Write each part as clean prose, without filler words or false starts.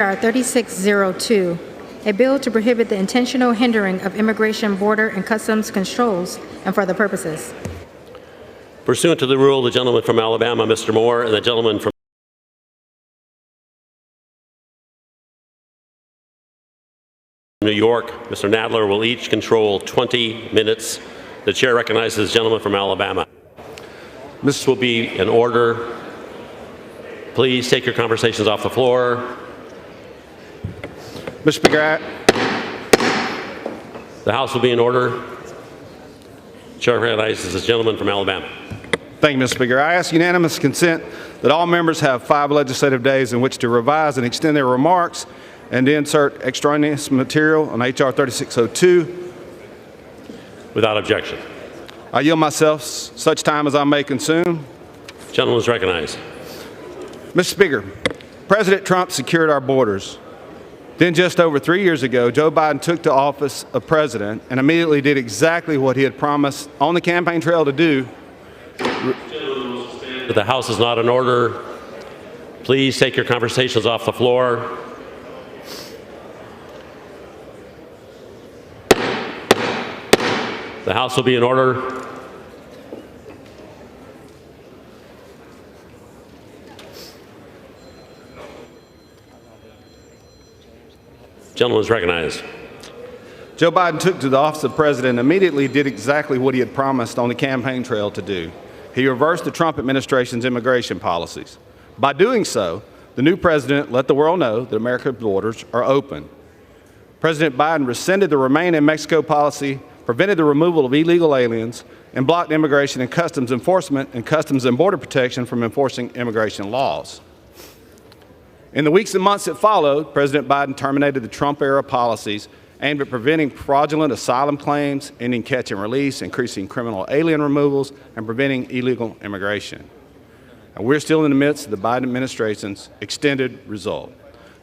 HR 3602, a bill to prohibit the intentional hindering of immigration, border, and customs controls and for other purposes. Pursuant to the rule, the gentleman from Alabama, Mr. Moore, and the gentleman from New York, Mr. Nadler, will each control 20 minutes. The chair recognizes the gentleman from Alabama. This will be in order. Please take your conversations off the floor. Mr. Speaker, The House will be in order. Chair recognizes the gentleman from Alabama. thank you, Mr. Speaker. I ask unanimous consent that all members have 5 legislative days in which to revise and extend their remarks and to insert extraneous material on H.R. 3602. Without objection. I yield myself such time as I may consume. Gentleman is recognized. Mr. Speaker, President Trump secured our borders. Then just over 3 years ago, Joe Biden took the office of president and immediately did exactly what he had promised on the campaign trail to do. But the House is not in order. Please take your conversations off the floor. The House will be in order. Gentleman is recognized. Joe Biden took to the office of president and immediately did exactly what he had promised on the campaign trail to do. He reversed the Trump administration's immigration policies. By doing so, the new president let the world know that America's borders are open. President Biden rescinded the Remain in Mexico policy, prevented the removal of illegal aliens, and blocked immigration and customs enforcement and Customs and Border Protection from enforcing immigration laws. In the weeks and months that followed, President Biden terminated the Trump-era policies aimed at preventing fraudulent asylum claims, ending catch and release, increasing criminal alien removals, and preventing illegal immigration. And we're still in the midst of the Biden administration's extended result,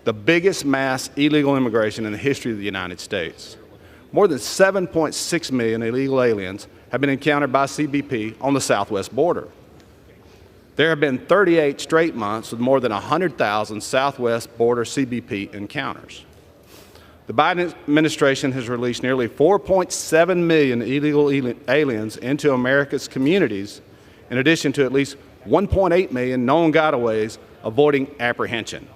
the biggest mass illegal immigration in the history of the United States. More than 7.6 million illegal aliens have been encountered by CBP on the southwest border. There have been 38 straight months with more than 100,000 southwest border CBP encounters. The Biden administration has released nearly 4.7 million illegal aliens into America's communities, in addition to at least 1.8 million known gotaways avoiding apprehension.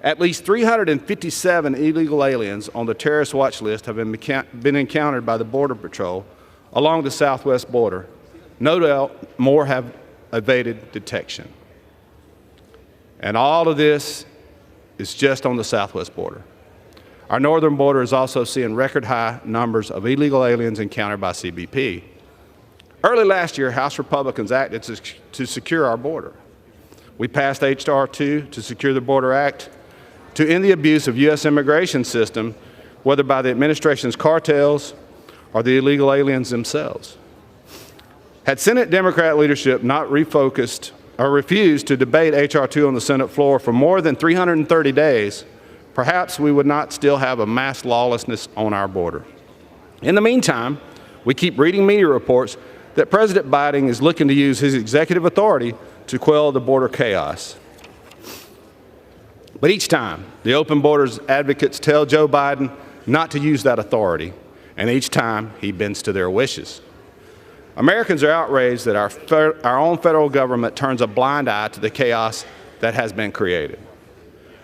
At least 357 illegal aliens on the terrorist watch list have been encountered by the Border Patrol along the southwest border. No doubt more have evaded detection. And all of this is just on the southwest border. Our northern border is also seeing record high numbers of illegal aliens encountered by CBP. Early last year, House Republicans acted to secure our border. We passed H.R. 2 to secure the Border Act, to end the abuse of U.S. immigration system, whether by the administration's cartels or the illegal aliens themselves. Had Senate Democrat leadership not refocused or refused to debate H.R. 2 on the Senate floor for more than 330 days, perhaps we would not still have a mass lawlessness on our border. In the meantime, we keep reading media reports that President Biden is looking to use his executive authority to quell the border chaos. But each time, the open borders advocates tell Joe Biden not to use that authority, and each time he bends to their wishes. Americans are outraged that our own federal government turns a blind eye to the chaos that has been created.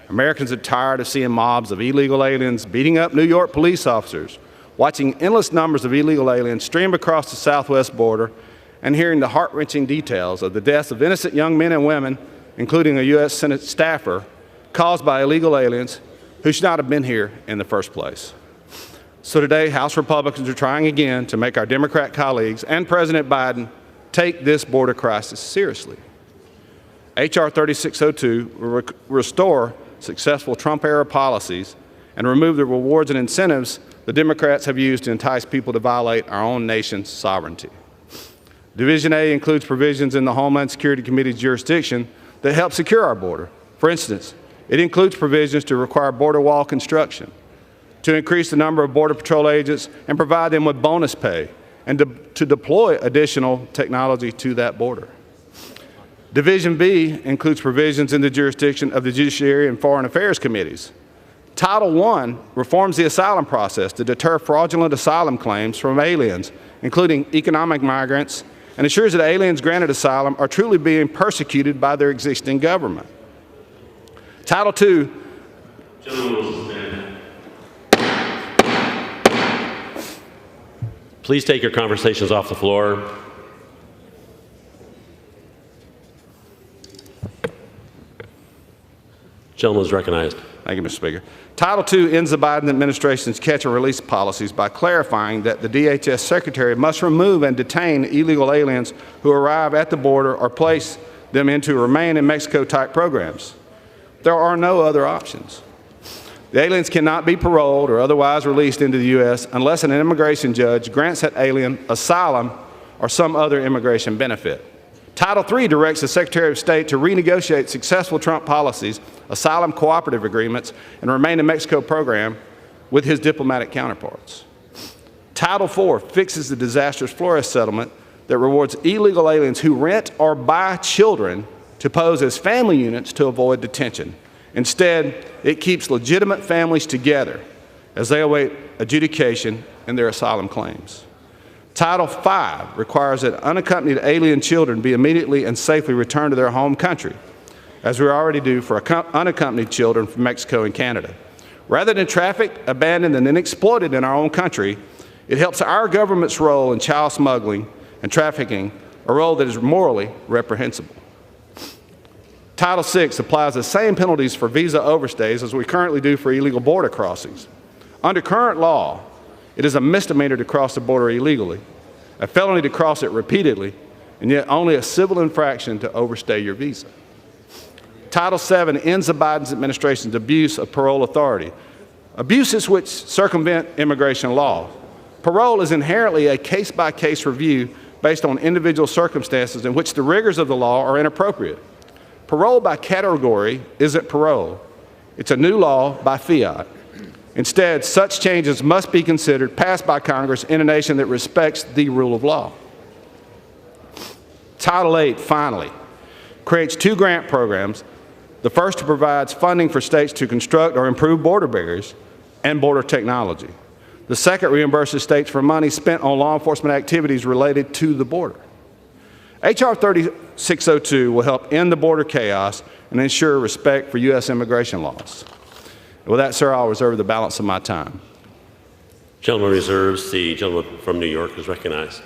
Americans are tired of seeing mobs of illegal aliens beating up New York police officers, watching endless numbers of illegal aliens stream across the southwest border, and hearing the heart-wrenching details of the deaths of innocent young men and women, including a U.S. Senate staffer, caused by illegal aliens who should not have been here in the first place. So today, House Republicans are trying again to make our Democrat colleagues and President Biden take this border crisis seriously. H.R. 3602 will restore successful Trump-era policies and remove the rewards and incentives the Democrats have used to entice people to violate our own nation's sovereignty. Division A includes provisions in the Homeland Security Committee's jurisdiction that help secure our border. For instance, it includes provisions to require border wall construction, to increase the number of Border Patrol agents and provide them with bonus pay, and to deploy additional technology to that border. Division B includes provisions in the jurisdiction of the Judiciary and Foreign Affairs Committees. Title I reforms the asylum process to deter fraudulent asylum claims from aliens, including economic migrants, and ensures that aliens granted asylum are truly being persecuted by their existing government. Title II. Gentlemen will suspend. Please take your conversations off the floor. Gentleman is recognized. Thank you, Mr. Speaker. Title II ends the Biden administration's catch and release policies by clarifying that the DHS Secretary must remove and detain illegal aliens who arrive at the border or place them into remain in Mexico type programs. There are no other options. The aliens cannot be paroled or otherwise released into the U.S. unless an immigration judge grants that alien asylum or some other immigration benefit. Title III directs the Secretary of State to renegotiate successful Trump policies, asylum cooperative agreements, and Remain in Mexico program with his diplomatic counterparts. Title IV fixes the disastrous Flores settlement that rewards illegal aliens who rent or buy children to pose as family units to avoid detention. Instead, it keeps legitimate families together as they await adjudication in their asylum claims. Title V requires that unaccompanied alien children be immediately and safely returned to their home country, as we already do for unaccompanied children from Mexico and Canada. Rather than trafficked, abandoned, and then exploited in our own country, it helps our government's role in child smuggling and trafficking, a role that is morally reprehensible. Title VI applies the same penalties for visa overstays as we currently do for illegal border crossings. Under current law, it is a misdemeanor to cross the border illegally, a felony to cross it repeatedly, and yet only a civil infraction to overstay your visa. Title VII ends the Biden administration's abuse of parole authority, abuses which circumvent immigration law. Parole is inherently a case-by-case review based on individual circumstances in which the rigors of the law are inappropriate. Parole by category isn't parole. It's a new law by fiat. Instead, such changes must be considered passed by Congress in a nation that respects the rule of law. Title VIII, finally, creates two grant programs. The first provides funding for states to construct or improve border barriers and border technology. The second reimburses states for money spent on law enforcement activities related to the border. H.R. 3602 will help end the border chaos and ensure respect for U.S. immigration laws. With that, sir, I'll reserve the balance of my time. Gentleman reserves. The gentleman from New York is recognized.